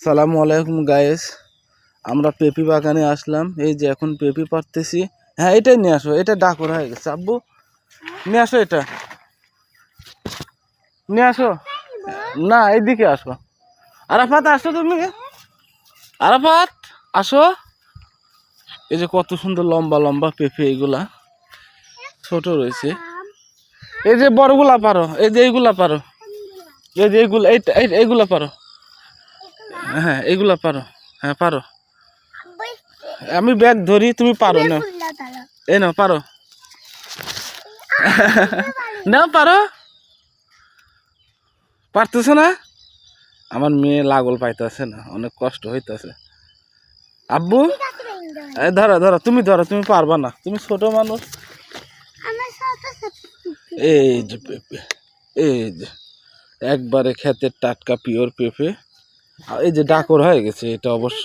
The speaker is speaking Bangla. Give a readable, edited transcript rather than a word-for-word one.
সালামু আলাইকুম গাইস, আমরা পেঁপি বাগানে আসলাম। এই যে এখন পেঁপি পারতেছি। হ্যাঁ, এটাই নিয়ে আসো, এটা ডাকর হয়ে গেছে। আব্বু নিয়ে আসো, এটা নিয়ে আসো। না, এইদিকে আসো। আরাফাত আসো, তুমি আরাফাত আসো। এই যে কত সুন্দর লম্বা লম্বা পেঁপে, এইগুলা ছোট রয়েছে। এই যে বড়গুলা পারো, এই যে এইগুলা পারো, এই যে এইগুলা, এইগুলা পারো। হ্যাঁ, এইগুলা পারো। হ্যাঁ পারো। আমি ব্যাগ ধরি, তুমি পারো না? এই নাও, পারো না? পারো? পারতেছ না? আমার মেয়ে লাগল পাইতেছে না, অনেক কষ্ট হইতেছে। আব্বু ধরো ধরো, তুমি ধরো, তুমি পারবা না, তুমি ছোট মানুষ। এই যে পেঁপে, এই যে একবারে ক্ষেতের টাটকা পিওর পেঁপে। এই যে ডাকর হয়ে গেছে এটা অবশ্য।